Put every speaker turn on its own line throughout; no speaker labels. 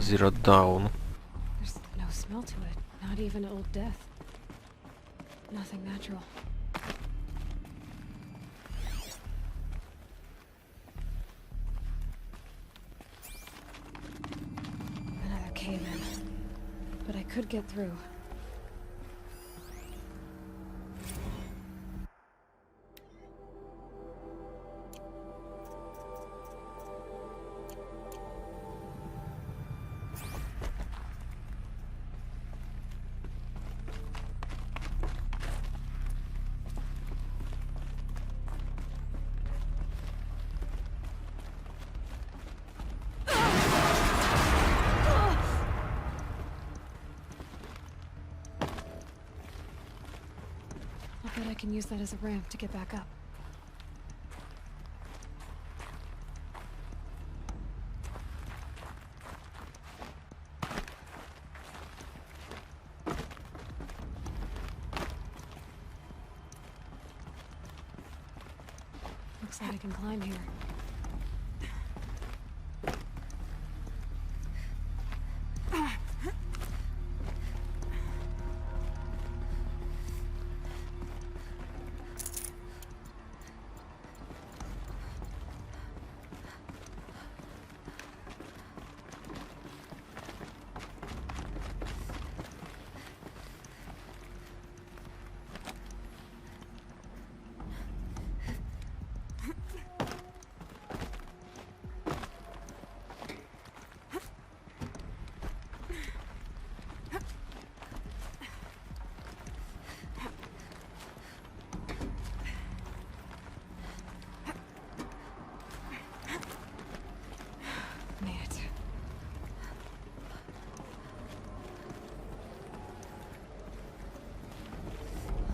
Zero Dawn.
There's no smell to it. Not even old death. Nothing natural. Another cave-in. But I could get through. I bet I can use that as a ramp to get back up. Looks like I can climb here.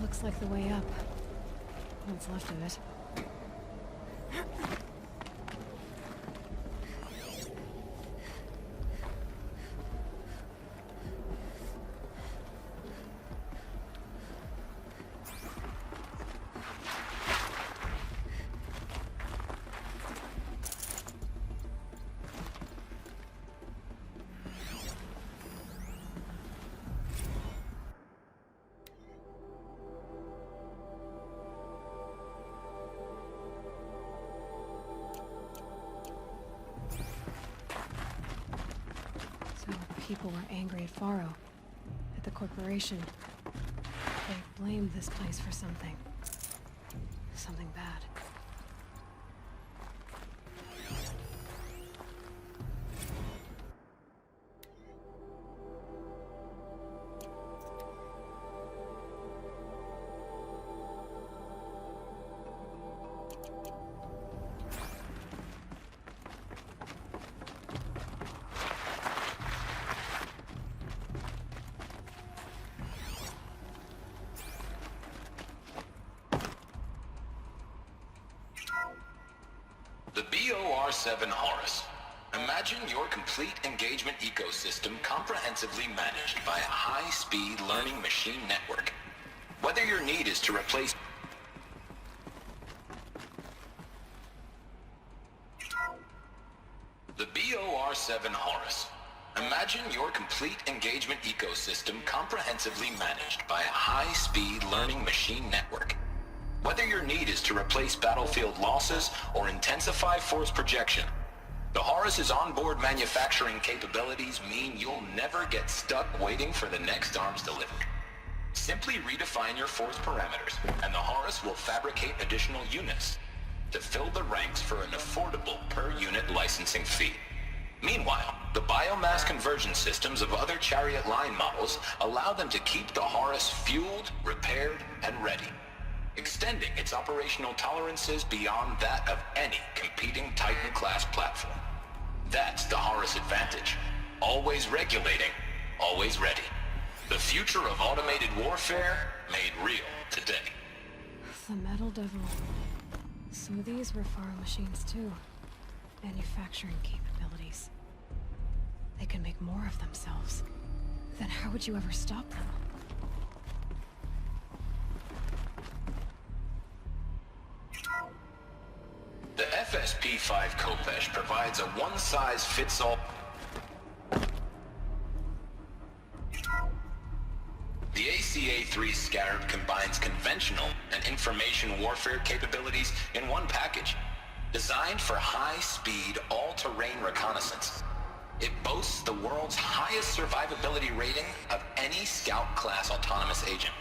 Looks like the way up. What's left of it. People were angry at Faro, at the corporation. They blamed this place for something. Something bad.
The BOR-7 Horus. Imagine your complete engagement ecosystem comprehensively managed by a high-speed learning machine network. Whether your need is to replace the BOR-7 Horus. Imagine your complete engagement ecosystem comprehensively managed by a high-speed learning machine network. Whether your need is to replace battlefield losses or intensify force projection, the Horus's onboard manufacturing capabilities mean you'll never get stuck waiting for the next arms delivery. Simply redefine your force parameters, and the Horus will fabricate additional units to fill the ranks for an affordable per-unit licensing fee. Meanwhile, the biomass conversion systems of other Chariot line models allow them to keep the Horus fueled, repaired, and ready, extending its operational tolerances beyond that of any competing Titan-class platform. That's the Horus advantage. Always regulating, always ready. The future of automated warfare made real today.
The Metal Devil. So these were Faro machines too. Manufacturing capabilities. They can make more of themselves. Then how would you ever stop them?
The FSP-5 Khopesh provides a one-size-fits-all PCA-3 Scarab combines conventional and information warfare capabilities in one package, designed for high-speed, all-terrain reconnaissance. It boasts the world's highest survivability rating of any Scout-class autonomous agent.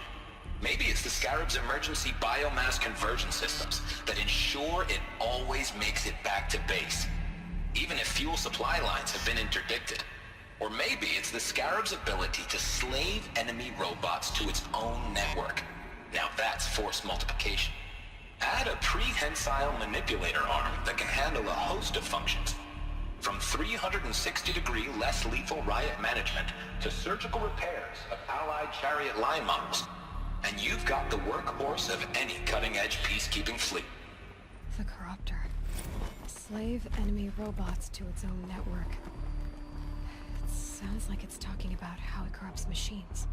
Maybe it's the Scarab's emergency biomass conversion systems that ensure it always makes it back to base, even if fuel supply lines have been interdicted. Or maybe it's the Scarab's ability to slave enemy robots to its own network. Now that's force multiplication. Add a prehensile manipulator arm that can handle a host of functions, from 360-degree less lethal riot management to surgical repairs of Allied chariot line models. And you've got the workhorse of any cutting-edge peacekeeping fleet.
The Corruptor. Slave enemy robots to its own network. It sounds like it's talking about how it corrupts machines.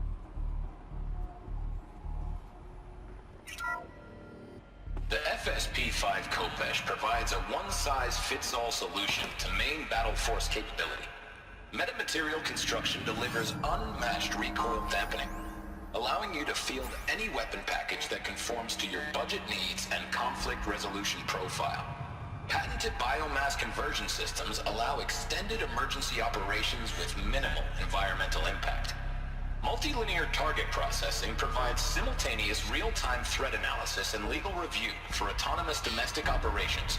The FSP-5 Khopesh provides a one-size-fits-all solution to main battle force capability. Metamaterial construction delivers unmatched recoil dampening, allowing you to field any weapon package that conforms to your budget needs and conflict resolution profile. Patented biomass conversion systems allow extended emergency operations with minimal environmental impact. Multilinear target processing provides simultaneous real-time threat analysis and legal review for autonomous domestic operations.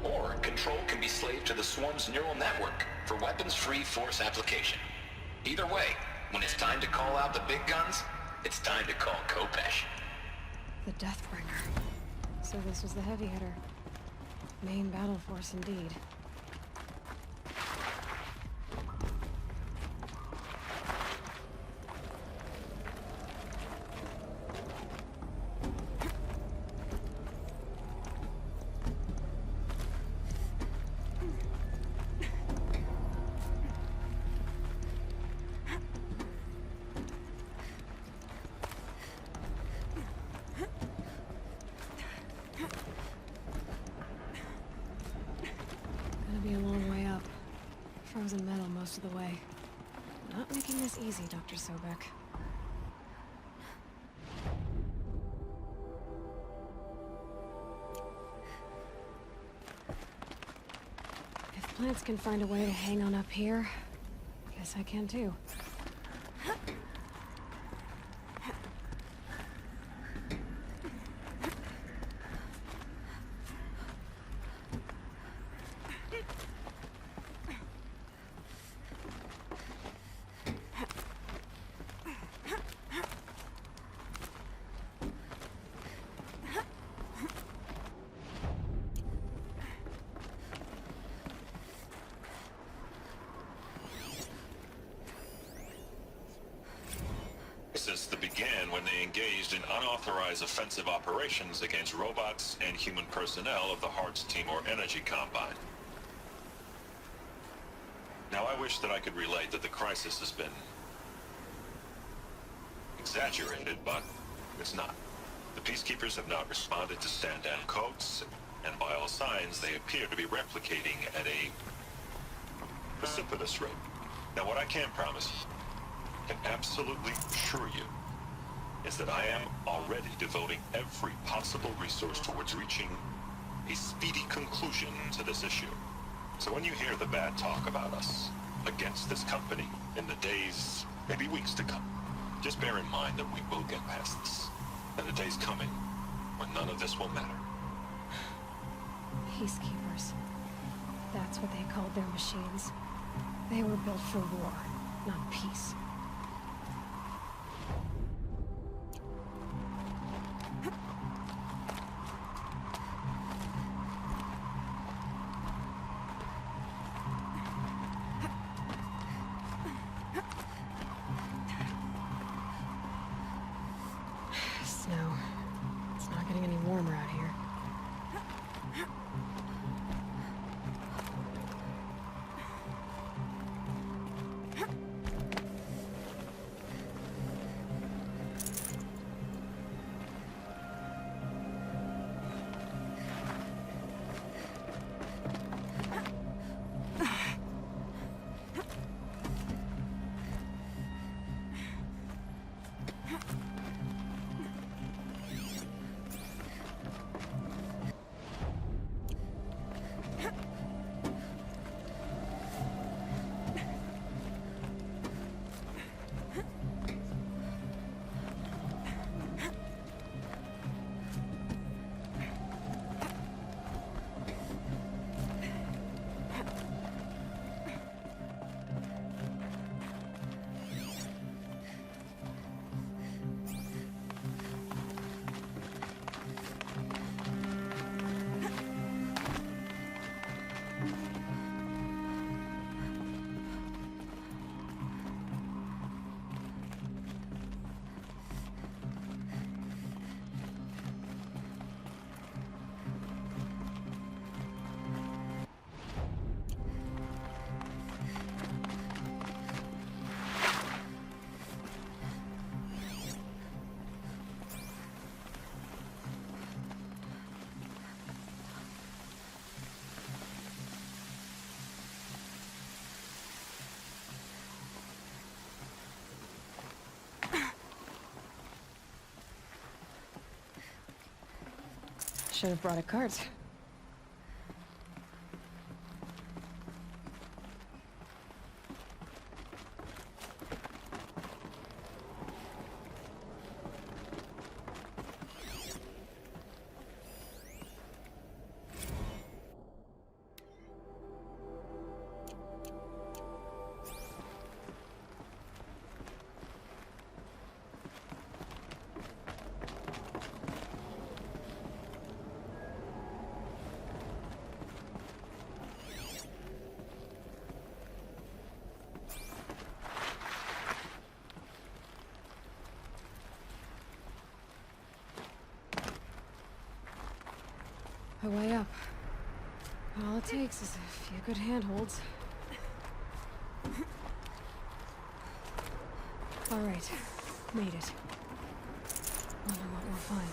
Or control can be slaved to the swarm's neural network for weapons-free force application. Either way, when it's time to call out the big guns, it's time to call Khopesh.
The Deathbringer. So this was the heavy hitter. Main battle force indeed. Be a long way up. Frozen metal most of the way. Not making this easy, Dr. Sobek. If plants can find a way to hang on up here, guess I can too.
That began when they engaged in unauthorized offensive operations against robots and human personnel of the Hearts Timor Energy Combine. Now, I wish that I could relate that the crisis has been exaggerated, but it's not. The peacekeepers have not responded to stand-down codes, and by all signs, they appear to be replicating at a precipitous rate. Now, what I can promise you, can absolutely assure you, is that I am already devoting every possible resource towards reaching a speedy conclusion to this issue. So when you hear the bad talk about us against this company in the days, maybe weeks to come, just bear in mind that we will get past this. And the day's coming when none of this will matter.
Peacekeepers. That's what they called their machines. They were built for war, not peace. Snow. It's not getting any warmer out here. should have brought a cart. A way up. All it takes is a few good handholds. All right, made it. Wonder what we'll find.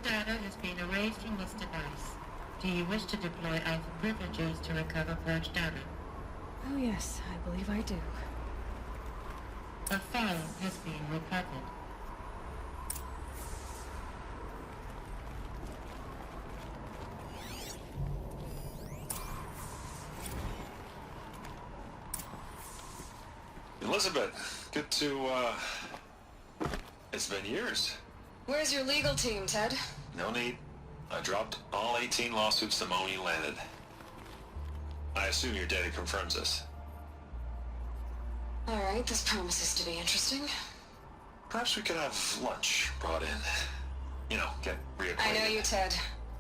Data has been erased from this device. Do you wish to deploy alpha privileges to recover purged data?
Oh yes, I believe I do.
A file has been recovered.
Elizabeth, good to, it's been years.
Where's your legal team, Ted?
No need. I dropped all 18 lawsuits the moment you landed. I assume your data confirms this.
All right, this promises to be interesting.
Perhaps we could have lunch brought in. You know, get reacquainted.
I know you, Ted.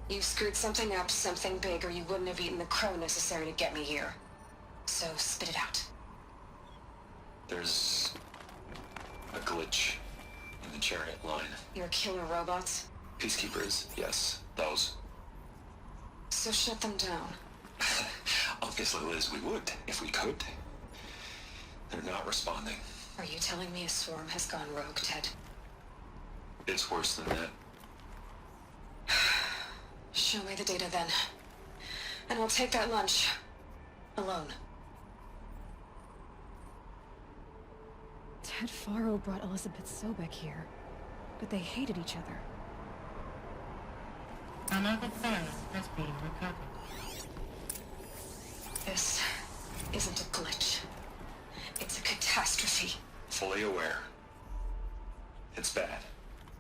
You screwed something up, something big, or you wouldn't have eaten the crow necessary to get me here. So spit it out.
There's a glitch in the chariot line.
Your killer robots?
Peacekeepers, yes, those.
So shut them down.
Obviously, Liz, we would, if we could. They're not responding.
Are you telling me a swarm has gone rogue, Ted?
It's worse than that.
Show me the data then. And I'll take that lunch. Alone. Ted Faro brought Elizabeth Sobek here, but they hated each other.
Another file has been recovered.
This isn't a glitch. It's a catastrophe.
Fully aware. It's bad.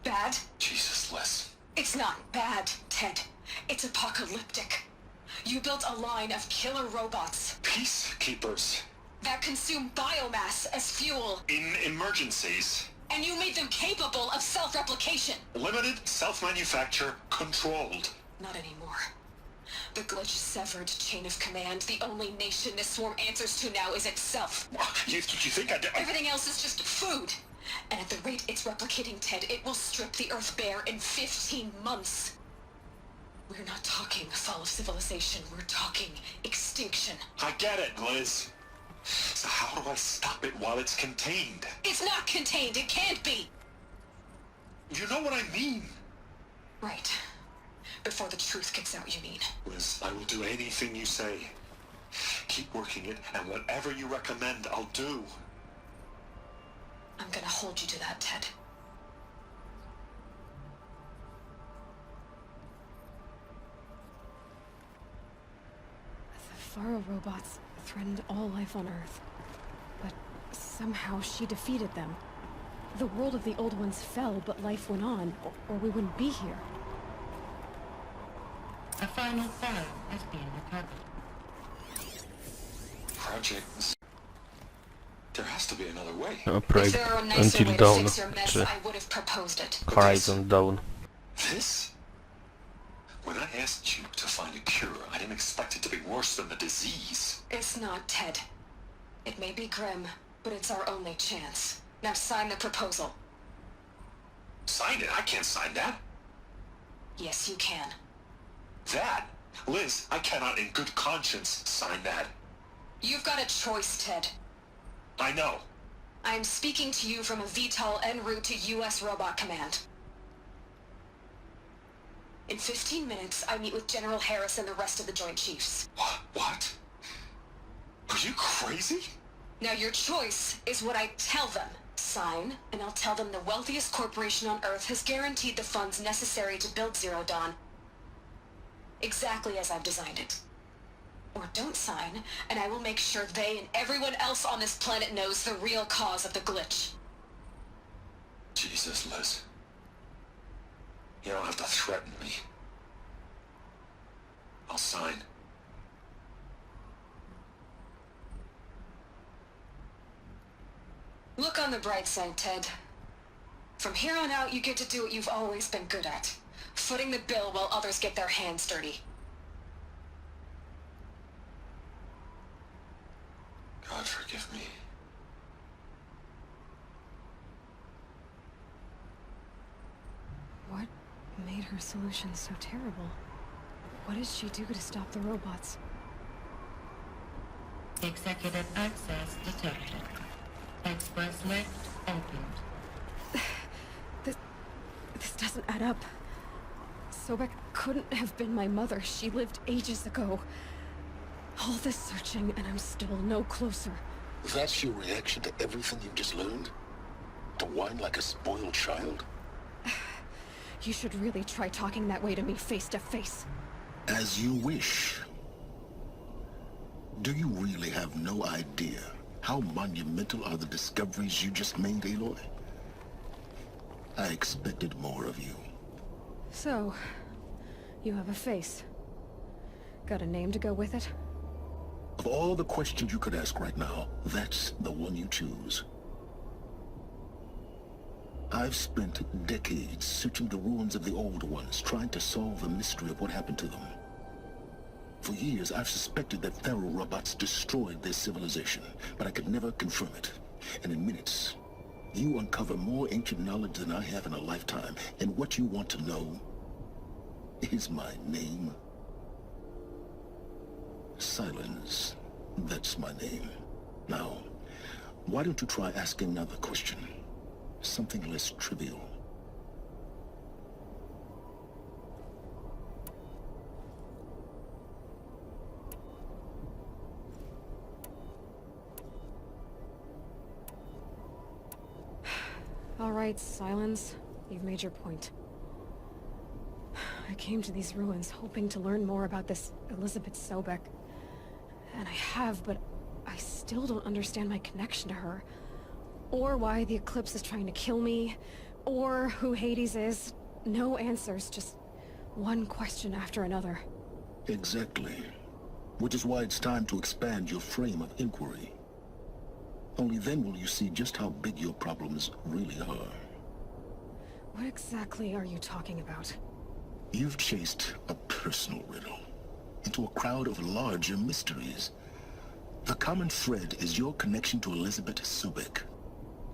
Bad?
Jesus, Liz.
It's not bad, Ted. It's apocalyptic. You built a line of killer robots
Peacekeepers.
that consume biomass as fuel,
In emergencies.
and you made them capable of self-replication.
Limited, self-manufacture, controlled.
Not anymore. The glitch severed chain of command. The only nation this swarm answers to now is itself.
You think I did?
Everything else is just food. And at the rate it's replicating, Ted, it will strip the Earth bare in 15 months. We're not talking fall of civilization. We're talking extinction.
I get it, Liz. So how do I stop it while it's contained?
It's not contained. It can't be.
You know what I mean.
Right. Before the truth gets out, you mean.
Liz, I will do anything you say. Keep working it, and whatever you recommend, I'll do.
I'm gonna hold you to that, Ted. The Faro robots threatened all life on Earth. But somehow she defeated them. The world of the old ones fell, but life went on, or we wouldn't be here.
A final file has been recovered.
Projekt. There has to be another way.
If there were a nicer
Until
way to
Dawn,
fix your mess,
czy
I would have proposed it.
Horizon Dawn.
This? When I asked you to find a cure, I didn't expect it to be worse than the disease.
It's not, Ted. It may be grim, but it's our only chance. Now sign the proposal.
Sign it? I can't sign that.
Yes, you can.
That? Liz, I cannot in good conscience sign that.
You've got a choice, Ted.
I know.
I am speaking to you from a VTOL en route to U.S. Robot Command. In 15 minutes, I meet with General Harris and the rest of the Joint Chiefs.
What? Are you crazy?
Now your choice is what I tell them. Sign, and I'll tell them the wealthiest corporation on Earth has guaranteed the funds necessary to build Zero Dawn. Exactly as I've designed it. Or don't sign, and I will make sure they and everyone else on this planet knows the real cause of the glitch.
Jesus, Liz. You don't have to threaten me. I'll sign.
Look on the bright side, Ted. From here on out, you get to do what you've always been good at. Footing the bill while others get their hands dirty.
God forgive me.
What made her solution so terrible? What did she do to stop the robots?
Executive access detected. Express lift opened.
This doesn't add up. Sobek couldn't have been my mother. She lived ages ago. All this searching, and I'm still no closer.
That's your reaction to everything you've just learned? To whine like a spoiled child?
You should really try talking that way to me face to face.
As you wish. Do you really have no idea how monumental are the discoveries you just made, Aloy? I expected more of you.
So, you have a face. Got a name to go with it?
Of all the questions you could ask right now, that's the one you choose. I've spent decades searching the ruins of the old ones, trying to solve the mystery of what happened to them. For years, I've suspected that feral robots destroyed their civilization, but I could never confirm it. And in minutes, you uncover more ancient knowledge than I have in a lifetime, and what you want to know is my name. Silence. That's my name. Now, why don't you try asking another question? Something less trivial.
All right, Silence. You've made your point. I came to these ruins hoping to learn more about this Elizabeth Sobek. And I have, but I still don't understand my connection to her. Or why the Eclipse is trying to kill me. Or who Hades is. No answers, just one question after another.
Exactly. Which is why it's time to expand your frame of inquiry. Only then will you see just how big your problems really are.
What exactly are you talking about?
You've chased a personal riddle into a crowd of larger mysteries. The common thread is your connection to Elizabeth Sobek.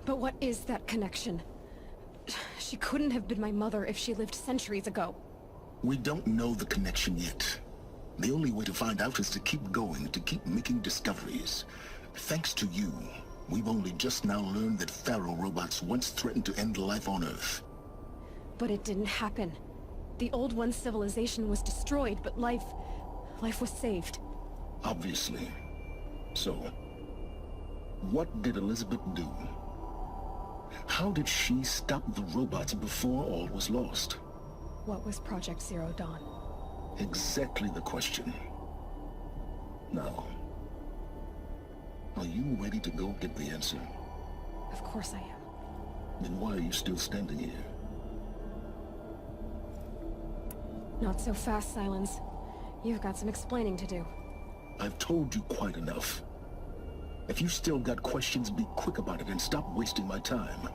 But what is that connection? She couldn't have been my mother if she lived centuries ago.
We don't know the connection yet. The only way to find out is to keep going, to keep making discoveries. Thanks to you, we've only just now learned that feral robots once threatened to end life on Earth.
But it didn't happen. The Old One's civilization was destroyed, but life was saved.
Obviously. So, what did Elizabeth do? How did she stop the robots before all was lost?
What was Project Zero Dawn?
Exactly the question. Now, are you ready to go get the answer?
Of course I am.
Then why are you still standing here?
Not so fast, Silence. You've got some explaining to do.
I've told you quite enough. If you've still got questions, be quick about it and stop wasting my time.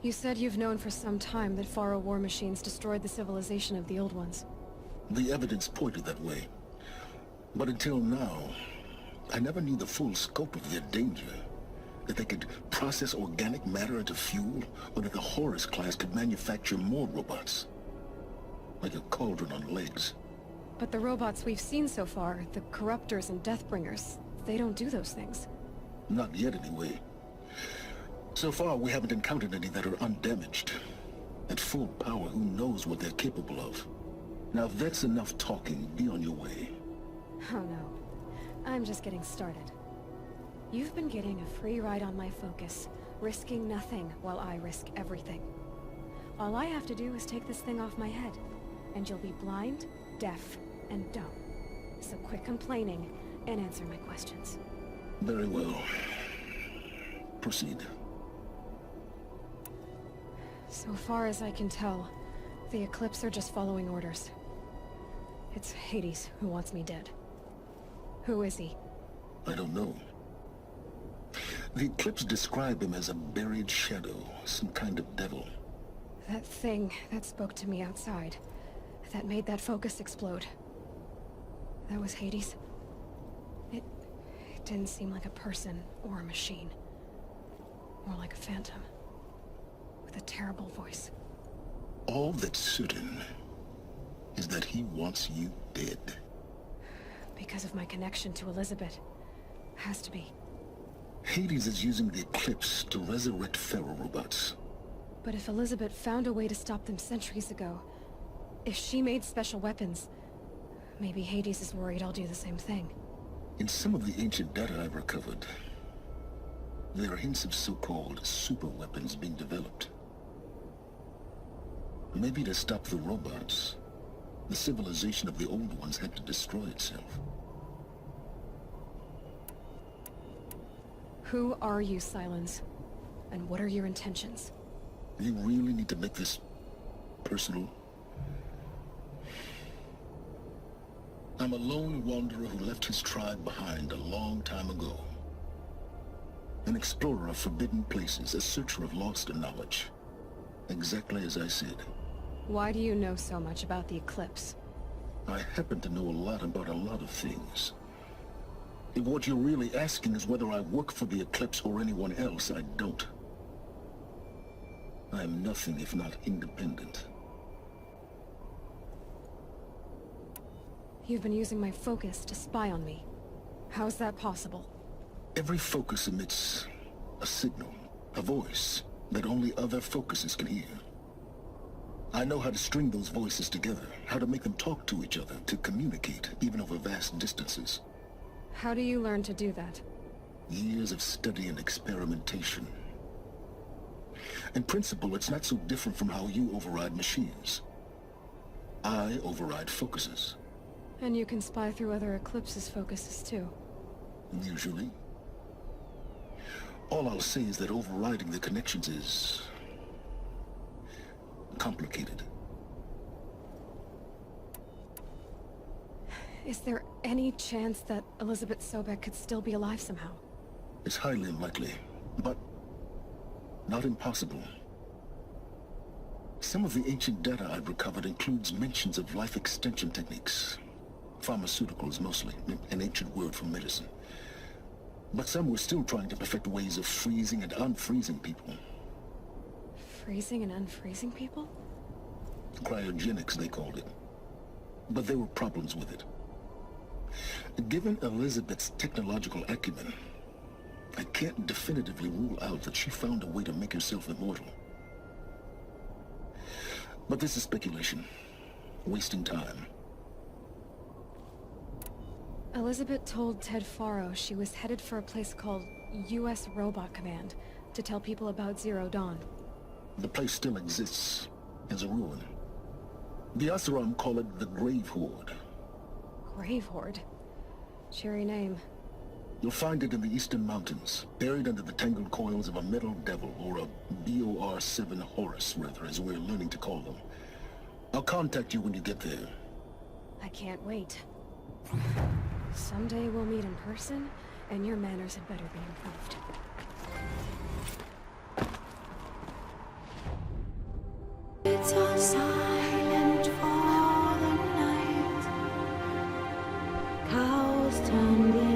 You said you've known for some time that Faro war machines destroyed the civilization of the Old Ones.
The evidence pointed that way. But until now, I never knew the full scope of their danger. That they could process organic matter into fuel, or that the Horus class could manufacture more robots. Like a cauldron on legs.
But the robots we've seen so far, the corruptors and deathbringers, they don't do those things.
Not yet, anyway. So far, we haven't encountered any that are undamaged. At full power, who knows what they're capable of? Now, if that's enough talking, be on your way.
Oh no. I'm just getting started. You've been getting a free ride on my focus, risking nothing while I risk everything. All I have to do is take this thing off my head, and you'll be blind, deaf, and dumb. So quit complaining and answer my questions.
Very well. Proceed.
So far as I can tell, the Eclipse are just following orders. It's Hades who wants me dead. Who is he?
I don't know. The Eclipse describe him as a buried shadow, some kind of devil.
That thing that spoke to me outside, that made that focus explode. That was Hades? It didn't seem like a person or a machine. More like a phantom. With a terrible voice.
All that's certain is that he wants you dead.
Because of my connection to Elizabeth. Has to be.
Hades is using the Eclipse to resurrect feral robots.
But if Elizabeth found a way to stop them centuries ago, if she made special weapons, maybe Hades is worried I'll do the same thing.
In some of the ancient data I've recovered, there are hints of so-called super weapons being developed. Maybe to stop the robots, the civilization of the old ones had to destroy itself.
Who are you, Silence? And what are your intentions?
You really need to make this personal? I'm a lone wanderer who left his tribe behind a long time ago. An explorer of forbidden places, a searcher of lost knowledge. Exactly as I said.
Why do you know so much about the Eclipse?
I happen to know a lot about a lot of things. If what you're really asking is whether I work for the Eclipse or anyone else, I don't. I am nothing if not independent.
You've been using my focus to spy on me. How's that possible?
Every focus emits a signal, a voice, that only other focuses can hear. I know how to string those voices together, how to make them talk to each other, to communicate, even over vast distances.
How do you learn to do that?
Years of study and experimentation. In principle, it's not so different from how you override machines. I override focuses.
And you can spy through other Eclipse's focuses too.
Usually. All I'll say is that overriding the connections is complicated.
Is there any chance that Elizabeth Sobek could still be alive somehow?
It's highly unlikely, but not impossible. Some of the ancient data I've recovered includes mentions of life extension techniques. Pharmaceuticals mostly, an ancient word for medicine. But some were still trying to perfect ways of freezing and unfreezing people.
Freezing and unfreezing people?
Cryogenics, they called it. But there were problems with it. Given Elizabeth's technological acumen, I can't definitively rule out that she found a way to make herself immortal. But this is speculation. Wasting time.
Elizabeth told Ted Faro she was headed for a place called U.S. Robot Command to tell people about Zero Dawn.
The place still exists as a ruin. The Asuram call it the Grave Horde.
Grave Horde? Cheery name.
You'll find it in the Eastern Mountains, buried under the tangled coils of a metal devil, or a BOR-7 Horus, rather, as we're learning to call them. I'll contact you when you get there.
I can't wait. Someday we'll meet in person, and your manners had better be improved.
It's all silent for the night. Cows tumbling.